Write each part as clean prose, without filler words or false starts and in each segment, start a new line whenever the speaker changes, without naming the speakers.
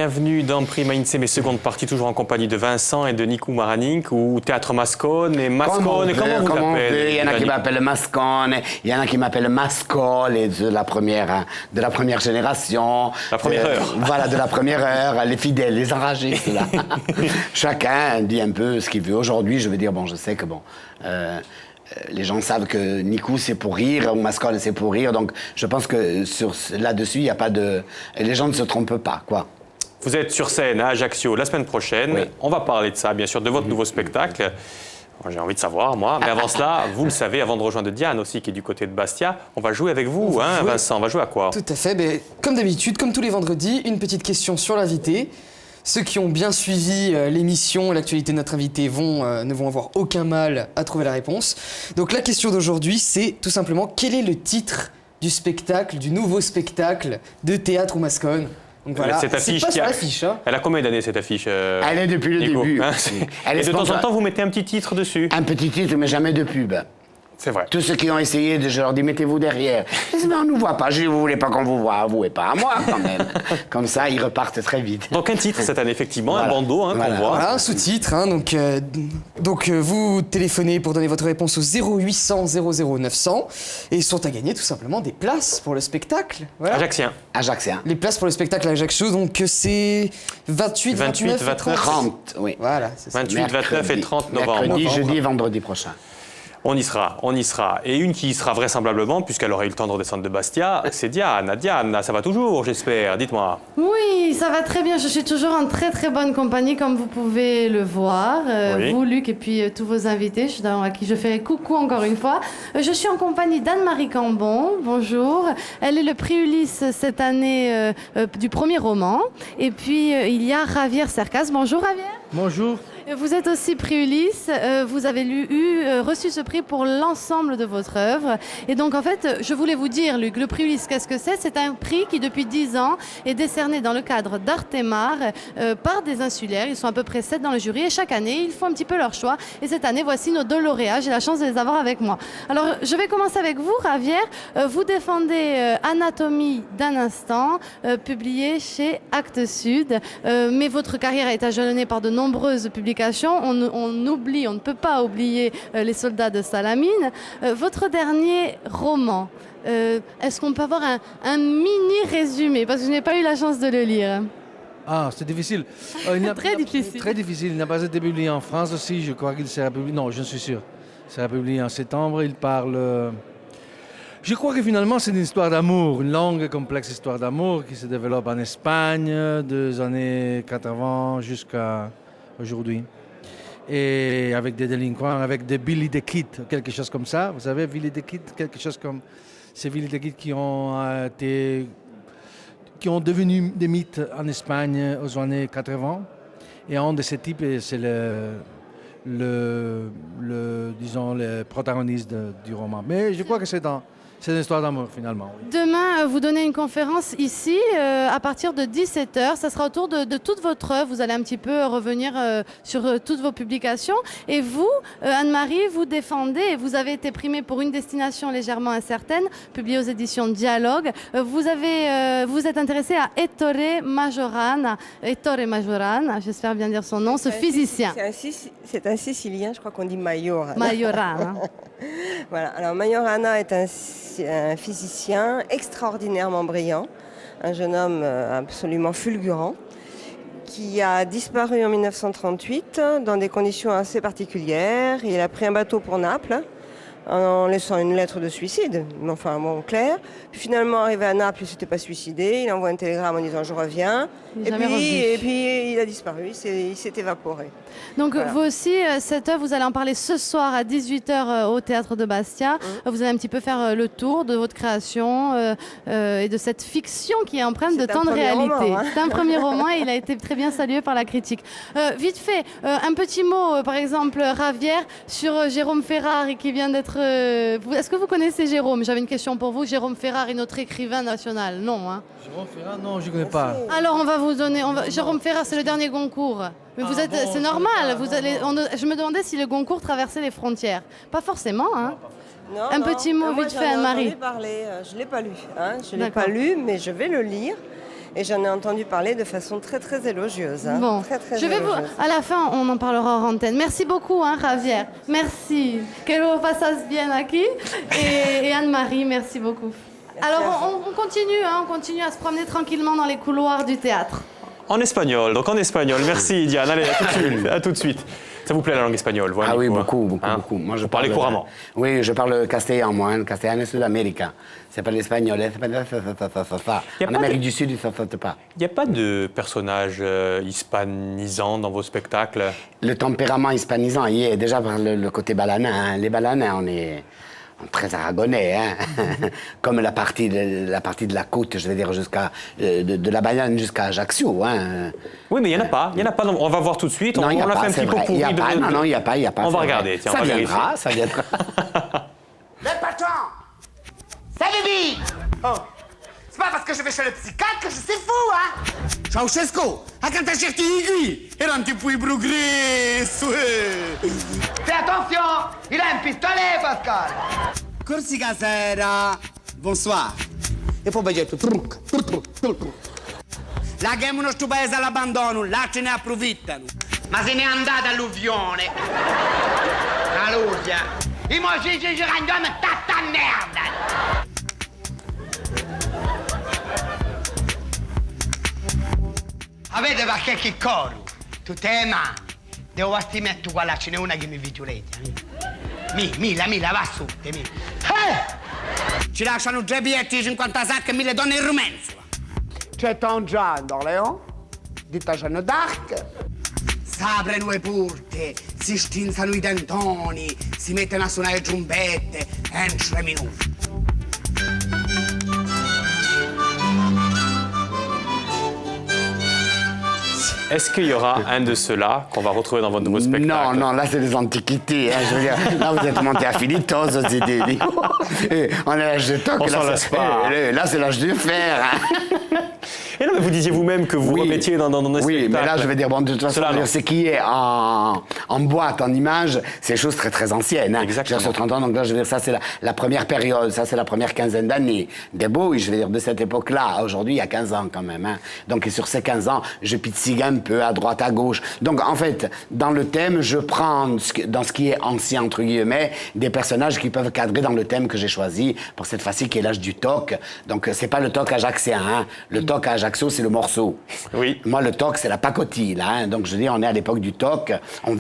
bienvenue dans Prima Insieme, seconde partie, toujours en compagnie de Vincent et de Nico Maranink, ou Théâtre Mascone et Mascone, comment vous l'appelez?
Il y en a qui m'appellent Mascone, il y en a qui m'appellent Mascol, et de la première génération.
La première heure.
Voilà, de la première heure, les fidèles, les enragés, ceux-là. Chacun dit un peu ce qu'il veut. Aujourd'hui, je veux dire, bon, je sais que les gens savent que Nico c'est pour rire, ou Mascone c'est pour rire, donc je pense que là-dessus, il n'y a pas de... Les gens ne se trompent pas, quoi.
Vous êtes sur scène à Ajaccio la semaine prochaine. Oui. On va parler de ça, bien sûr, de votre nouveau spectacle. J'ai envie de savoir, moi. Mais avant cela, vous le savez, avant de rejoindre Diane aussi, qui est du côté de Bastia, on va jouer avec vous, Vincent. On va jouer à quoi?
Tout à fait. Mais, comme d'habitude, comme tous les vendredis, une petite question sur l'invité. Ceux qui ont bien suivi l'émission et l'actualité de notre invité ne vont avoir aucun mal à trouver la réponse. Donc la question d'aujourd'hui, c'est tout simplement quel est le titre du spectacle, du nouveau spectacle de Théâtre Mascone? Donc voilà,
cette affiche
c'est pas sur l'affiche. Hein.
Elle a combien d'années cette affiche
Elle est depuis le début.
Hein, et de temps en temps, vous mettez un petit titre dessus?
Un petit titre, mais jamais de pub.
C'est vrai.
Tous ceux qui ont essayé, je leur dis, mettez-vous derrière. Mais on ne nous voit pas. Je dis, vous voulez pas qu'on vous voit à vous et pas à moi, quand même. Comme ça, ils repartent très vite.
Donc un titre cette année, effectivement, voilà. Un bandeau qu'on voit.
Voilà, un sous-titre. Hein, donc vous téléphonez pour donner votre réponse au 0800 00 900 et ils sont à gagner tout simplement des places pour le spectacle. Voilà.
Ajaxien.
Les places pour le spectacle à Ajaccio, donc c'est 28, 29 et
30. Oui.
Voilà, c'est ça.
28, 29 et 30 novembre.
Mercredi, jeudi et vendredi prochain.
On y sera. Et une qui y sera vraisemblablement, puisqu'elle aura eu le temps de redescendre de Bastia, c'est Diane. Diane, ça va toujours, j'espère, dites-moi.
Oui, ça va très bien. Je suis toujours en très très bonne compagnie, comme vous pouvez le voir. Oui. Vous, Luc, et puis tous vos invités, à qui je fais coucou encore une fois. Je suis en compagnie d'Anne-Marie Cambon, bonjour. Elle est le prix Ulysse cette année du premier roman. Et puis il y a Javier Cercas. Bonjour Javier.
Bonjour.
Vous êtes aussi prix Ulysse, vous avez reçu ce prix pour l'ensemble de votre œuvre. Et donc en fait, je voulais vous dire, Luc, le prix Ulysse, qu'est-ce que c'est? C'est un prix qui depuis 10 ans est décerné dans le cadre d'Artemar par des insulaires. Ils sont à peu près 7 dans le jury et chaque année, ils font un petit peu leur choix. Et cette année, voici nos 2 lauréats, j'ai la chance de les avoir avec moi. Alors je vais commencer avec vous, Javier. Vous défendez Anatomie d'un instant, publié chez Actes Sud. Mais votre carrière a été jalonnée par de nombreuses publications. On ne peut pas oublier Les Soldats de Salamine. Votre dernier roman, est-ce qu'on peut avoir un mini résumé? Parce que je n'ai pas eu la chance de le lire.
Ah, c'est difficile.
Très difficile.
Très difficile. Il n'a pas été publié en France aussi. Je crois qu'il sera publié. Non, je suis sûr. Il sera publié en septembre. Il parle... Je crois que finalement, c'est une histoire d'amour, une longue et complexe histoire d'amour qui se développe en Espagne des années 80 jusqu'à aujourd'hui. Et avec des délinquants, avec des Billy the Kid, quelque chose comme ça. Vous savez, Billy the Kid, quelque chose comme ces Billy the Kid qui ont devenu des mythes en Espagne aux années 80. Et un de ces types, c'est disons, le protagoniste du roman. Mais je crois que c'est une histoire d'amour, finalement. Oui.
Demain, vous donnez une conférence ici, à partir de 17h. Ça sera autour de toute votre œuvre. Vous allez un petit peu revenir sur toutes vos publications. Et vous, Anne-Marie, vous défendez, vous avez été primée pour Une destination légèrement incertaine, publiée aux éditions Dialogue. Vous êtes intéressée à Ettore Majorana, j'espère bien dire son nom, ce physicien.
C'est un Sicilien, je crois qu'on dit Majorana.
Majorana.
Voilà, alors Majorana est un physicien extraordinairement brillant, un jeune homme absolument fulgurant, qui a disparu en 1938 dans des conditions assez particulières. Il a pris un bateau pour Naples en laissant une lettre de suicide, mais enfin bon, clair. Puis finalement, arrivé à Naples, il ne s'était pas suicidé, il envoie un télégramme en disant « je reviens ». Et puis il a disparu, il s'est évaporé.
Donc voilà. Vous aussi, cette œuvre, vous allez en parler ce soir à 18h au Théâtre de Bastia. Vous allez un petit peu faire le tour de votre création et de cette fiction qui est empreinte de tant de réalité. C'est un premier roman et il a été très bien salué par la critique. Vite fait, un petit mot, par exemple, Javier, sur Jérôme Ferrari qui vient d'être... Est-ce que vous connaissez Jérôme? J'avais une question pour vous. Jérôme Ferrari, notre écrivain national. Non, hein?
Jérôme Ferrari, non, je ne connais pas.
Alors on va vous donner... Jérôme Ferrari, c'est le dernier Goncourt. Mais vous êtes, bon, c'est normal. Je me demandais si le Goncourt traversait les frontières. Pas forcément, hein.
Non,
petit mot vite fait, Anne-Marie.
Je ne l'ai pas lu. Je ne l'ai pas lu, mais je vais le lire. Et j'en ai entendu parler de façon très très élogieuse. Hein.
Bon,
Très, très
je vais vous...
élogieuse.
À la fin, on en parlera hors antenne. Merci beaucoup, hein, Javier. Merci. Que vous passe bien aquí. Et Anne-Marie, merci beaucoup. Alors, on continue, hein, on continue à se promener tranquillement dans les couloirs du théâtre.
En espagnol, donc en espagnol. Merci Diane, allez, à tout de suite. À tout de suite. Ça vous plaît la langue espagnole, voilà,
Ah oui,
Nico, hein
beaucoup.
Hein
Moi,
Vous parlez couramment.
Oui, je parle castellan, moi. Hein. Castellan est Sud-Amérique. C'est pas l'espagnol.
Y a
En
pas
Amérique
de-
du Sud, il ne faut pas.
Il n'y a pas de personnage hispanisant dans vos spectacles?
Le tempérament hispanisant y est déjà par le côté balanin. Hein. Les balanins, on est très aragonais, hein. Comme la partie de la côte, je vais dire, jusqu'à de la banane jusqu'à Ajaccio. Hein.
Oui, mais il n'y en a pas. Il n'y en a pas. On va voir tout de suite.
Non, il n'y a
a
pas,
fait un
c'est
petit
vrai.
pot
Il y a
pourri
pas,
de...
non, il n'y a pas, il n'y a pas.
On va
c'est
regarder,
vrai.
tiens,
Ça
on va
viendra,
vérifier.
ça viendra.
Le patron! Salut, Bibi! Oh, c'est pas parce que je vais chez le psychiatre que je suis fou, hein? Ceausescu, a cântat și aiguille! Era un tipul progresso! Fais attention! Il a un pistolet, Pascal! Corsica sera! Bonsoir! E poi vegetul, truc, truc, truc, truc. Laghiamo uno sto paese all'abbandono, là ce ne approfittano. Ma se n'è andata alluvione! Alluvia! I moci ci rendiamo tanta merda! Avete qualche chiccoru? Tutte le mani. Devo bastimento qua là, ce n'è una che mi vigilete. Mila, va su, mi. Ci lasciano 3 biglietti di 50 sacche e 1000 donne in rumenzola. C'è Don Gian d'Orléans, di Jeanne d'Arc. S'apre 2 porte, si stinzano i dentoni, si mettono a suonare le trombette e in 3 minuti.
Est-ce qu'il y aura un de ceux-là qu'on va retrouver dans votre nouveau spectacle?
Non, là, c'est des antiquités. Hein, je veux dire, là, vous êtes monté à Philitos, on est l'âge de toc.
On s'en
Là,
lasse pas.
Là, c'est l'âge du fer. Hein.
Et non, mais vous disiez vous-même que vous remettiez dans nos
Oui,
spectacles.
mais là, je veux dire, bon, de toute façon,
Cela, non.
ce qui est en boîte, en image, c'est des choses très, très anciennes. Hein.
Exactement.
Sur 30 ans, donc là, je veux dire, ça, c'est la première période, ça, c'est la première quinzaine d'années. Des beaux, je veux dire, de cette époque-là, à aujourd'hui, il y a 15 ans quand même. Hein. Donc, et sur ces 15 ans, je pizzigue un peu à droite, à gauche. Donc, en fait, dans le thème, je prends, dans ce qui est ancien, entre guillemets, des personnages qui peuvent cadrer dans le thème que j'ai choisi pour cette fois-ci, qui est l'âge du toc. Donc, c'est pas le toc ajaxien. Hein. Le toc à Ajaccio, c'est le morceau.
Oui.
Moi, le toc, c'est la pacotille, là. Hein. Donc, je dis, on est à l'époque du toc. On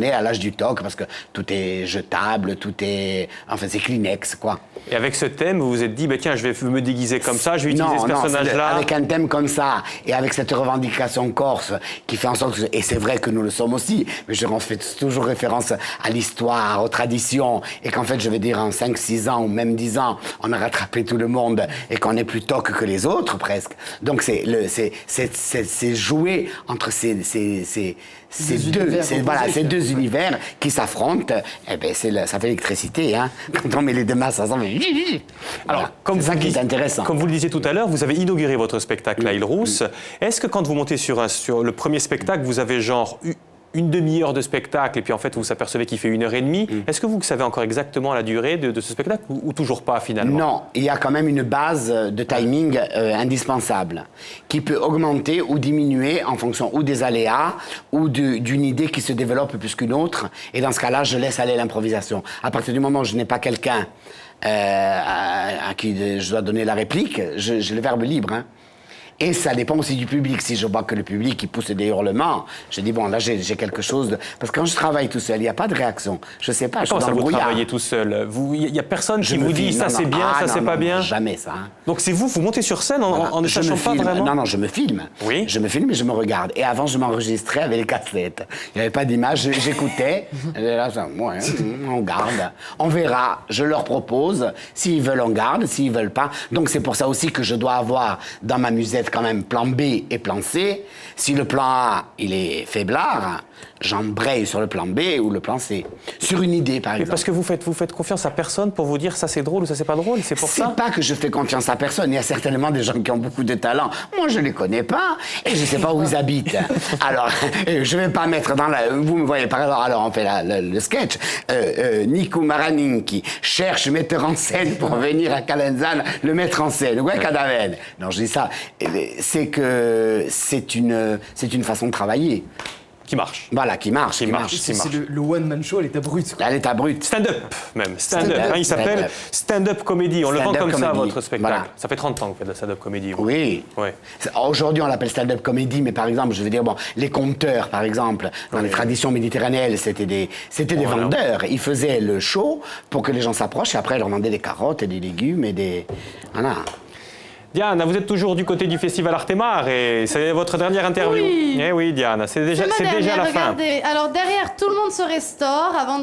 est à l'âge du toc parce que tout est jetable, tout est... Enfin, c'est Kleenex, quoi.
Et avec ce thème, vous vous êtes dit, bah, tiens, je vais me déguiser comme ça, je vais utiliser ce
c'est
personnage-là.
avec un thème comme ça et avec cette revendication corse qui fait en sorte que... Et c'est vrai que nous le sommes aussi, mais on fait toujours référence à l'histoire, aux traditions, et qu'en fait, je vais dire, en 5-6 ans ou même 10 ans, on a rattrapé tout le monde et qu'on est plus toc que les autres, presque. Donc, c'est jouer entre ces deux univers qui s'affrontent. Eh ben, ça fait l'électricité, hein. Quand on met les deux masses ensemble,
Alors,
c'est ça qui est intéressant.
Comme vous le disiez tout à l'heure, vous avez inauguré votre spectacle à Île-Rousse. Est-ce que quand vous montez sur le premier spectacle, vous avez genre une demi-heure de spectacle et puis en fait vous vous apercevez qu'il fait 1h30 Est-ce que vous savez encore exactement la durée de ce spectacle ou toujours pas finalement?
Non, il y a quand même une base de timing indispensable qui peut augmenter ou diminuer en fonction ou des aléas ou d'une idée qui se développe plus qu'une autre. Et dans ce cas-là, je laisse aller l'improvisation. À partir du moment où je n'ai pas quelqu'un à qui je dois donner la réplique, j'ai le verbe libre. Hein. Et ça dépend aussi du public. Si je vois que le public il pousse des hurlements, je dis bon là j'ai quelque chose de... Parce que quand je travaille tout seul, il n'y a pas de réaction. Je sais pas, je suis
Comment
dans
ça,
le
vous
brouillard.
travaillez tout seul? Il n'y a personne qui
Je me
vous dit
filme.
ça
Non,
c'est
non.
bien,
Ah,
ça
non,
c'est
non,
pas
non,
bien?
jamais ça. Hein.
Donc c'est vous montez sur scène en ne
Je
sachant
me
pas
filme.
vraiment?
Non, je me filme.
Oui.
Je me filme et je me regarde. Et avant, je m'enregistrais avec les cassettes. Il n'y avait pas d'image, j'écoutais. Et là, on garde. On verra. Je leur propose. S'ils veulent, on garde. S'ils veulent pas. Donc c'est pour ça aussi que je dois avoir dans ma musette quand même plan B et plan C. Si le plan A, il est faiblard, j'embraye sur le plan B ou le plan C. Sur une idée, par
Mais
exemple.
parce que vous faites confiance à personne pour vous dire ça c'est drôle ou ça c'est pas drôle, c'est pour
C'est
ça?
pas que je fais confiance à personne. Il y a certainement des gens qui ont beaucoup de talent. Moi, je les connais pas et je sais pas où ils habitent. Alors, je vais pas mettre dans la... Vous me voyez par exemple, alors on fait le sketch. Nico Maraninki cherche metteur en scène pour venir à Calenzane le mettre en scène. Ouais, Cadaven. Non, je dis ça. c'est que c'est une façon de travailler.
Qui marche.
Voilà, qui marche.
C'est le one-man show à l'état brut. quoi.
À l'état brut.
Stand-up, même. Stand-up.
Stand-up.
Hein, il s'appelle
Stand-up.
Stand-up Comedy. On le vend
Stand-up
comme ça,
comedy.
votre spectacle.
Voilà.
Ça fait 30 ans que vous faites de la stand-up comedy, vous.
Oui.
Ouais.
Aujourd'hui, on l'appelle stand-up comédie, mais par exemple, je veux dire, bon, les conteurs, par exemple, dans les traditions méditerranéennes, c'était des
Voilà.
vendeurs. Ils faisaient le show pour que les gens s'approchent et après, ils leur vendaient des carottes et des légumes et des... Voilà.
Diane, vous êtes toujours du côté du festival Artemar et c'est votre dernière interview.
Oui.
Eh oui, Diane, c'est déjà la fin.
Regardez. Alors derrière, tout le monde se restaure avant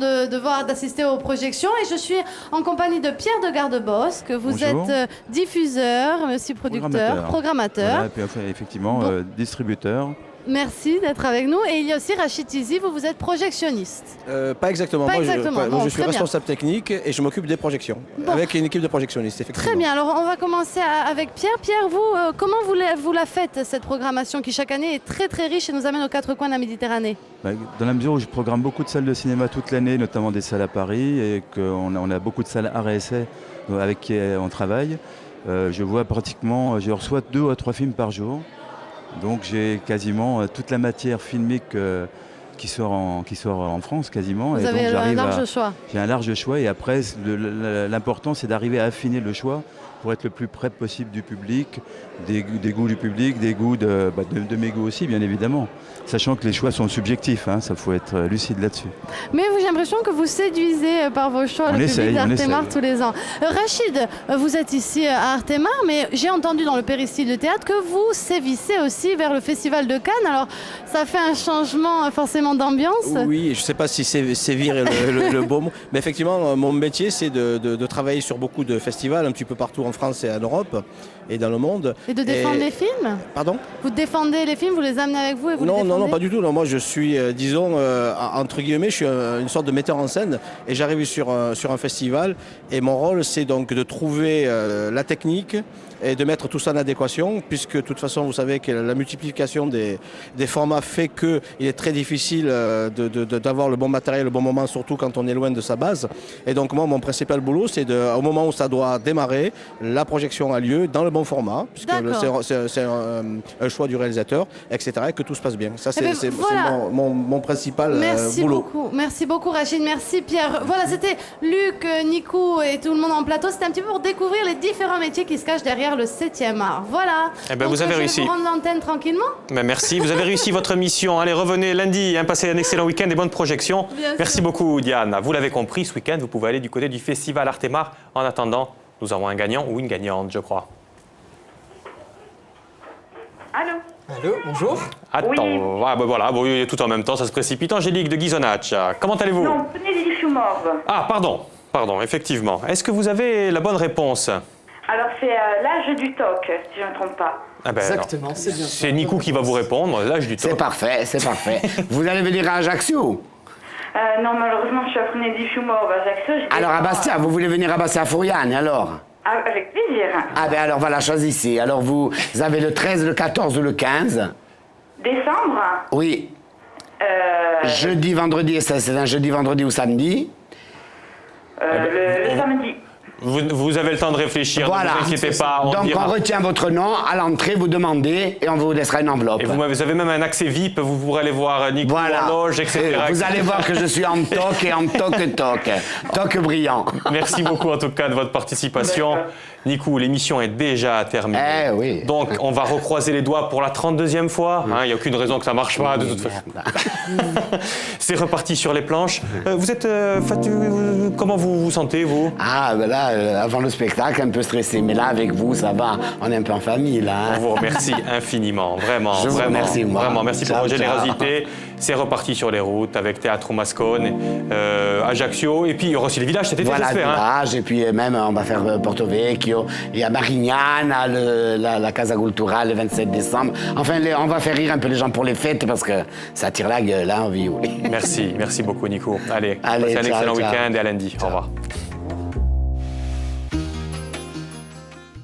d'assister aux projections. Et je suis en compagnie de Pierre de Gardebosque. Vous
Bonjour.
êtes diffuseur, mais aussi producteur, programmateur.
Voilà, et puis, effectivement,
Bon.
distributeur.
Merci d'être avec nous. Et il y a aussi Rachid Tizi, vous êtes projectionniste.
Pas exactement.
Pas
Moi,
exactement.
moi,
Bon,
je suis
très bien.
responsable technique et je m'occupe des projections.
Bon.
Avec une équipe de projectionnistes, effectivement.
Très bien, alors on va commencer avec Pierre. Pierre, vous, comment vous la faites, cette programmation qui chaque année est très très riche et nous amène aux quatre coins de la Méditerranée?
Dans la mesure où je programme beaucoup de salles de cinéma toute l'année, notamment des salles à Paris, et qu'on a beaucoup de salles arts et essais avec qui on travaille, je reçois 2 à 3 films par jour. Donc j'ai quasiment toute la matière filmique qui sort en France quasiment.
Vous
et
avez
donc,
un
j'arrive
large choix.
J'ai un large choix et après l'important c'est d'arriver à affiner le choix pour être le plus près possible du public, des goûts du public, des goûts de mes goûts aussi bien évidemment. Sachant que les choix sont subjectifs, ça faut être lucide là-dessus.
Mais j'ai l'impression que vous séduisez par vos choix le public d'Artemar tous les ans. Rachid, vous êtes ici à Artemar, mais j'ai entendu dans le péristyle de théâtre que vous sévissez aussi vers le Festival de Cannes. Alors ça fait un changement forcément d'ambiance.
Oui, je ne sais pas si sévir est le bon mot, mais effectivement, mon métier, c'est de travailler sur beaucoup de festivals, un petit peu partout en France et en Europe et dans le monde.
Et de défendre les films?
Pardon?
Vous défendez les films, vous les amenez avec vous et vous les défendez?
Non, pas du tout. Non, moi, je suis, entre guillemets, je suis une sorte de metteur en scène et j'arrive sur un festival et mon rôle, c'est donc de trouver la technique et de mettre tout ça en adéquation, puisque de toute façon, vous savez que la multiplication des formats fait qu'il est très difficile d'avoir le bon matériel, le bon moment, surtout quand on est loin de sa base. Et donc moi, mon principal boulot, c'est au moment où ça doit démarrer, la projection a lieu dans le bon format, puisque c'est un choix du réalisateur, etc., et que tout se passe bien. Ça, c'est mon principal boulot.
Merci beaucoup Rachid, merci Pierre. Voilà, c'était Luc, Nico et tout le monde en plateau. C'était un petit peu pour découvrir les différents métiers qui se cachent derrière le 7e art. Voilà.
Eh ben, vous avez réussi.
Je vais vous rendre l'antenne tranquillement.
Ben, merci, vous avez réussi votre mission. Allez, revenez lundi, passez un excellent week-end et bonnes projections. Merci beaucoup Diane. Vous l'avez compris, ce week-end, vous pouvez aller du côté du Festival Artemar. En attendant, nous avons un gagnant ou une gagnante, je crois.
Allô?
Allô, bonjour.
Attends, voilà, tout en même temps, ça se précipite. Angélique de Ghisonaccia, comment allez-vous?
Non, venez des Chumorve.
Ah, pardon, effectivement. Est-ce que vous avez la bonne réponse?
Alors c'est l'âge du toc, si je ne me trompe pas.
Ah ben,
Exactement, c'est bien.
C'est Nico qui va vous répondre, l'âge du toc.
C'est parfait. Vous allez venir à Ajaccio?
Non, malheureusement, je suis à Fresnay-Chumorve, Ajaccio.
Alors à Bastia, vous voulez venir à Bastia-Fouriane, alors?
Avec plaisir.
Ah ben alors voilà, choisissez. Alors vous avez le 13, le 14 ou le 15?
Décembre?
Oui. Jeudi, vendredi, c'est un jeudi, vendredi ou samedi?
Le samedi.
Vous avez le temps de réfléchir,
Voilà.
ne vous inquiétez pas.
Donc on retient votre nom, à l'entrée vous demandez et on vous laissera une enveloppe.
Et vous avez même un accès VIP, vous pourrez aller voir Nico en loge, etc.
Vous allez voir que je suis en toc et en toc. Toc brillant.
Merci beaucoup en tout cas de votre participation. Nico, l'émission est déjà terminée.
Eh oui.
Donc on va recroiser les doigts pour la 32e fois. Il n'y a aucune raison que ça ne marche pas de toute façon. C'est reparti sur les planches. Vous êtes... comment vous vous sentez, vous?
Ah, ben là, avant le spectacle, un peu stressé. Mais là, avec vous, ça va. On est un peu en famille, là.
On vous remercie infiniment, vraiment.
Je vous remercie, moi.
Vraiment, merci pour
Ciao,
votre générosité. C'est reparti sur les routes avec Théâtre Mascone, Ajaccio. Et puis il y aura aussi les villages cet été,
voilà,
j'espère.
Village, et puis même, on va faire Porto Vecchio. Il y a Marignana, la Casa Culturale le 27 décembre. Enfin, on va faire rire un peu les gens pour les fêtes parce que ça tire la gueule, hein, oui.
Merci beaucoup, Nico. Allez,
Allez,
passez un
ciao,
excellent
ciao.
week-end et à lundi. Au revoir.